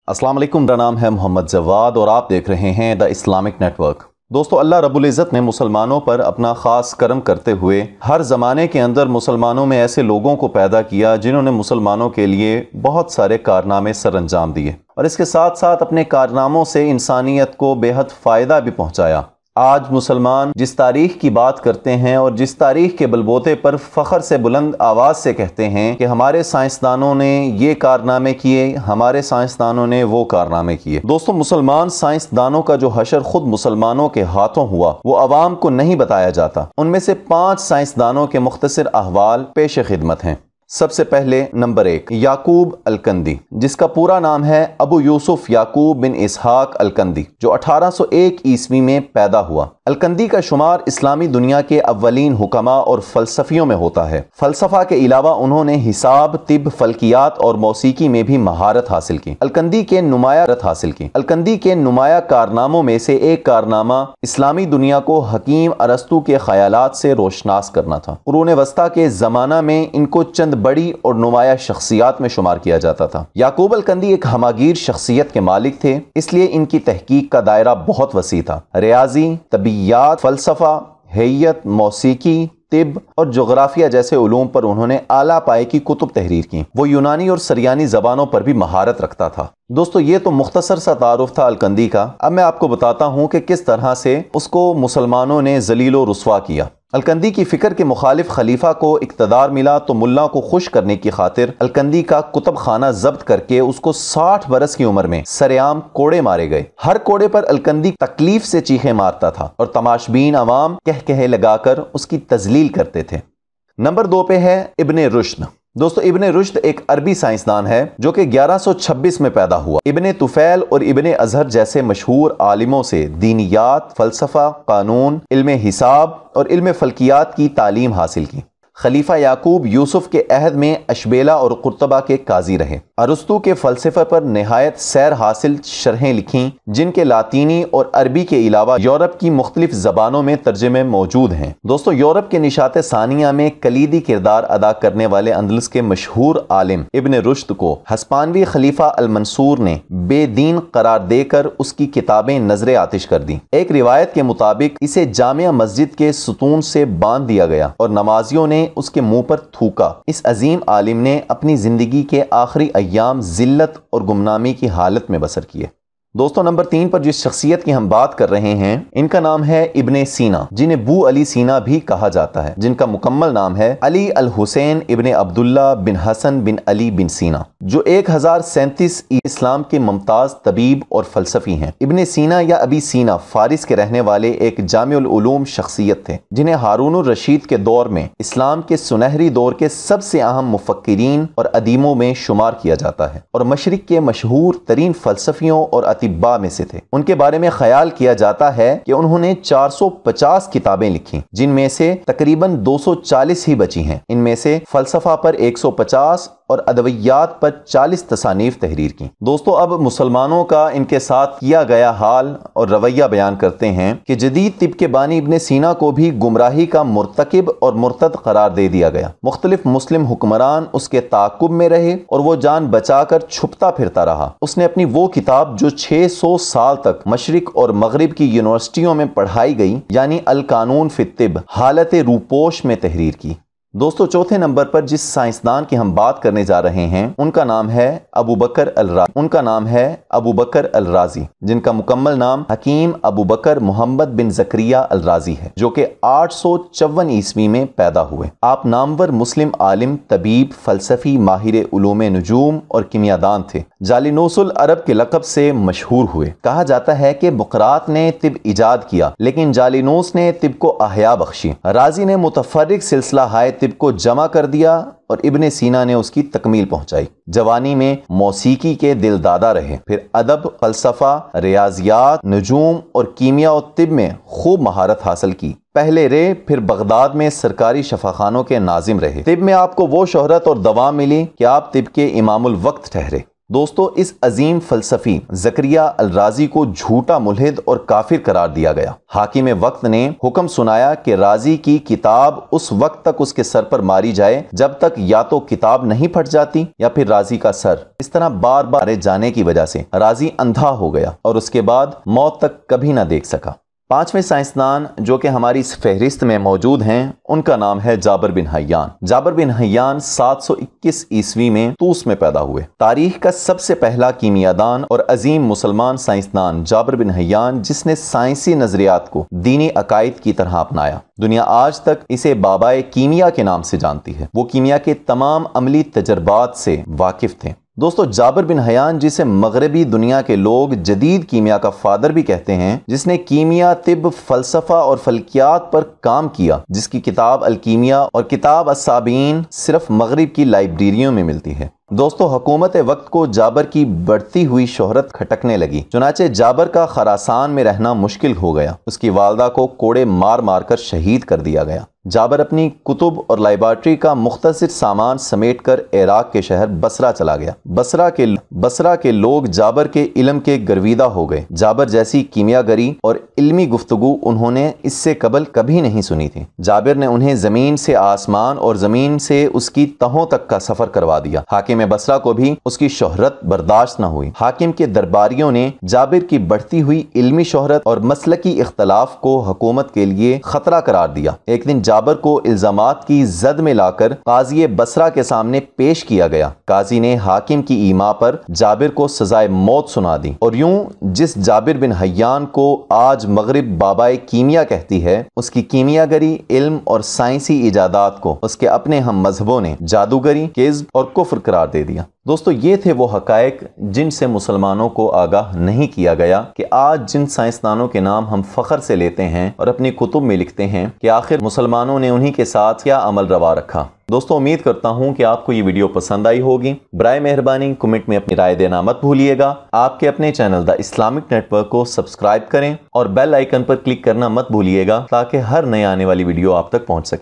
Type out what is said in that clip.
अस्सलाम वालेकुम, मेरा नाम है मोहम्मद जवाद और आप देख रहे हैं द इस्लामिक नेटवर्क। दोस्तों, अल्लाह रब्बुल इज़्ज़त ने मुसलमानों पर अपना ख़ास करम करते हुए हर ज़माने के अंदर मुसलमानों में ऐसे लोगों को पैदा किया जिन्होंने मुसलमानों के लिए बहुत सारे कारनामे सर अंजाम दिए और इसके साथ साथ अपने कारनामों से इंसानियत को बेहद फ़ायदा भी पहुँचाया। आज मुसलमान जिस तारीख़ की बात करते हैं और जिस तारीख़ के बलबोते पर फ़ख्र से बुलंद आवाज़ से कहते हैं कि हमारे साइंसदानों ने ये कारनामे किए, हमारे साइंसदानों ने वो कारनामे किए। दोस्तों, मुसलमान साइंसदानों का जो हशर खुद मुसलमानों के हाथों हुआ वो अवाम को नहीं बताया जाता। उनमें से 5 साइंसदानों के मुख्तसर अहवाल पेश खिदमत हैं। सबसे पहले नंबर 1, याकूब अलकंदी, जिसका पूरा नाम है अबू यूसुफ याकूब बिन इसहाक अलकंदी, जो 1801 ईस्वी में पैदा हुआ। अलकंदी का शुमार इस्लामी दुनिया के अव्वलीन हुक्मा और फलसफियों में होता है। फलसफा के अलावा उन्होंने हिसाब, तिब, फल्कियात और मौसीकी में भी महारत हासिल की। अलकंदी के नुमाया कारनामों में से एक कारनामा इस्लामी दुनिया को हकीम अरस्तु के ख्यालात से रोशनास करना था। कुरून वस्ता के ज़माना में इनको चंद बड़ी और नुमाया शख्सियात में शुमार किया जाता था। याकूब अलकंदी एक हमागीर शख्सियत के मालिक थे, इसलिए इनकी तहकीक का दायरा बहुत वसी था। रियाजी, तबीयात, फलसफा, हैयत, मौसीकी, तिब और जोग्राफिया जैसे उलूम पर उन्होंने आला पाए की कुतुब तहरीर की। वो यूनानी और सरयानी जबानों पर भी महारत रखता था। दोस्तों, ये तो मुख्तसर सा तारुफ था अलकंदी का। अब मैं आपको बताता हूँ कि किस तरह से उसको मुसलमानों ने जलील व रुस्वा किया। अलकंदी की फिक्र के मुखालिफ खलीफा को इक़्तिदार मिला तो मुल्ला को खुश करने की खातिर अलकंदी का कुतुब खाना जब्त करके उसको 60 बरस की उम्र में सरेआम कोड़े मारे गए। हर कोड़े पर अलकंदी तकलीफ से चीखें मारता था और तमाशबीन अवाम कह लगाकर उसकी तजलील करते थे। नंबर 2 पे है इब्ने रुश्द। दोस्तों, इब्ने रुश्द एक अरबी साइंसदान है जो कि 1126 में पैदा हुआ। इब्ने तुफैल और इब्ने अजहर जैसे मशहूर आलिमों से दीनियात, फलसफा, कानून, इल्मे हिसाब और इल्मे फल्कियात की तालीम हासिल की। खलीफा याकूब यूसुफ के अहद में अशबेला और कुर्तबा के काजी रहे। अरस्तु के फ़लसफ़े पर निहायत सैर हासिल शरहें लिखीं, जिनके लातीनी और अरबी के अलावा यूरोप की मुख्तलिफ ज़बानों में तर्जमे मौजूद हैं। दोस्तों, यूरोप के निशात सानिया में कलीदी किरदार अदा करने वाले अंदलस के मशहूर आलिम इब्ने रुश्द को हस्पानवी खलीफा अल मंसूर ने बेदीन करार देकर उसकी किताबें नजर आतिश कर दी। एक रिवायत के मुताबिक इसे जामिया मस्जिद के सुतून से बांध दिया गया और नमाजियों ने उसके मुंह पर थूका। इस अजीम आलिम ने अपनी जिंदगी के आखिरी अय्याम जिल्लत और गुमनामी की हालत में बसर किए। दोस्तों, नंबर 3 पर जिस शख्सियत की हम बात कर रहे हैं इनका नाम है इब्ने सीना, जिन्हें बू अली सीना भी कहा जाता है, जिनका मुकम्मल नाम है अली अल हुसैन इब्ने अब्दुल्ला बिन हसन बिन अली बिन सीना, जो 1037 इस्लाम के मुमताज तबीब और फलसफी हैं। इब्ने सीना या अबी सीना फारिस के रहने वाले एक जामिउल उलूम शख्सियत थे, जिन्हें हारून रशीद के दौर में इस्लाम के सुनहरी दौर के सबसे अहम मुफक्किरीन और अदीमों में शुमार किया जाता है और मशरिक के मशहूर तरीन फलसफियों और अतिब्बा में से थे। उनके बारे में ख्याल किया जाता है कि उन्होंने 450 किताबें लिखी, जिनमें से तकरीबन 240 ही बची हैं। इनमें से फलसफा पर 150 और अदवियात पर 40 तसानीफ तहरीर की। दोस्तों, अब मुसलमानों का इनके साथ किया गया हाल और रवैया बयान करते हैं कि जदीद तिब के बानी इब्ने सीना को भी गुमराही का मुर्तकिब और मुर्तद करार दे दिया गया। मुख्तलिफ मुस्लिम हुक्मरान उसके ताक़ुब में रहे और वो जान बचाकर छुपता फिरता रहा। उसने अपनी वो किताब जो 600 साल तक मशरिक और मगरिब की यूनिवर्सिटियों में पढ़ाई गई, यानी अल कानून फी तिब, हालत रूपोश में तहरीर की। दोस्तों, चौथे नंबर पर जिस साइंसदान की हम बात करने जा रहे हैं उनका नाम है अबू बकर अल राजी, जिनका मुकम्मल नाम हकीम अबू बकर मोहम्मद बिन जकरिया अल राजी है, जो कि 854 ईस्वी में पैदा हुए। आप नामवर मुस्लिम आलिम, तबीब, फलसफी, माहिर उलूम नुजूम और किमियादान थे। जालिनूसुल अरब के लक़ब से मशहूर हुए। कहा जाता है कि बुकरात ने तिब इजाद किया, लेकिन जालिनूस ने तिब को अहया बख्शी। राजी ने मुतफर्रिक सिलसिला हाय तिब को जमा कर दिया और इब्ने सीना ने उसकी तकमील पहुंचाई। जवानी में मौसीकी के दिलदादा रहे, फिर अदब, फलसफा, रियाजियात, नुजूम और कीमिया और तिब में खूब महारत हासिल की। पहले रे फिर बगदाद में सरकारी शफाखानों के नाजिम रहे। तिब में आपको वो शोहरत और दवा मिली कि आप तिब के इमामुल वक्त ठहरे। दोस्तों, इस अजीम फलसफी ज़करिया अल-राज़ी को झूठा मुल्हिद और काफिर करार दिया गया। हाकिम वक्त ने हुक्म सुनाया कि राज़ी की किताब उस वक्त तक उसके सर पर मारी जाए जब तक या तो किताब नहीं फट जाती या फिर राज़ी का सर। इस तरह बार बार मारे जाने की वजह से राज़ी अंधा हो गया और उसके बाद मौत तक कभी ना देख सका। पांचवें साइंसदान जो कि हमारी इस फहरिस्त में मौजूद हैं, उनका नाम है जाबिर बिन हय्यान। जाबिर बिन हय्यान 721 ईस्वी में तूस में पैदा हुए। तारीख का सबसे पहला कीमियादान और अजीम मुसलमान साइंसदान जाबिर बिन हय्यान, जिसने साइंसी नजरियात को दीनी अकायद की तरह अपनाया। दुनिया आज तक इसे बाबाए कीमिया के नाम से जानती है। वो कीमिया के तमाम अमली तजर्बात से वाकिफ थे। दोस्तों, जाबिर बिन हय्यान, जिसे मगरबी दुनिया के लोग जदीद कीमिया का फादर भी कहते हैं, जिसने कीमिया, तिब, फलसफा और फल्कियात पर काम किया, जिसकी किताब अल कीमिया और किताब अस्साबीन सिर्फ मगरिब की लाइब्रेरियों में मिलती है। दोस्तों, हुकूमत वक्त को जाबर की बढ़ती हुई शोहरत खटकने लगी। चुनाचे जाबर का खरासान में रहना मुश्किल हो गया। उसकी वालदा को कोड़े मार मार कर शहीद कर दिया गया। जाबर अपनी कुतुब और लाइब्रेरी का मुख्तसर सामान समेट कर इराक के शहर बसरा चला गया। बसरा के लोग जाबर के इल्म के गर्विदा हो गए। जाबर जैसी कीमियागरी और इल्मी गुफ्तगू उन्होंने इससे कबल कभी नहीं सुनी थी। जाबिर ने उन्हें जमीन से आसमान और जमीन से उसकी तहों तक का सफर करवा दिया। हाकिम बसरा को भी उसकी शोहरत बर्दाश्त न हुई। हाकिम के दरबारियों ने जाबिर की बढ़ती हुई इल्मी शोहरत और मसलकी इख्तलाफ को हुकूमत के लिए खतरा करार दिया। एक दिन जाबर को इल्जामात की जद में लाकर काजी बसरा के सामने पेश किया गया। काजी ने हाकिम की ईमा पर जाबिर को सजाए मौत सुना दी और यूं जिस जाबिर बिन हय्यान को आज मगरिब बाबाए कीमिया कहती है, उसकी कीमियागरी, इल्म और साइंसी इजादात को उसके अपने हम मजहबों ने जादूगरी, किज़्ब और कुफ्र करार दे दिया। दोस्तों, ये थे वो हकायक जिनसे मुसलमानों को आगाह नहीं किया गया कि आज जिन साइंसदानों के नाम हम फख्र से लेते हैं और अपनी कुतुब में लिखते हैं कि आखिर मुसलमानों ने उन्हीं के साथ क्या अमल रवा रखा। दोस्तों, उम्मीद करता हूं कि आपको ये वीडियो पसंद आई होगी। बराए मेहरबानी कमेंट में अपनी राय देना मत भूलिएगा। आपके अपने चैनल द इस्लामिक नेटवर्क को सब्सक्राइब करें और बेल आइकन पर क्लिक करना मत भूलिएगा ताकि हर नई आने वाली वीडियो आप तक पहुंच सके।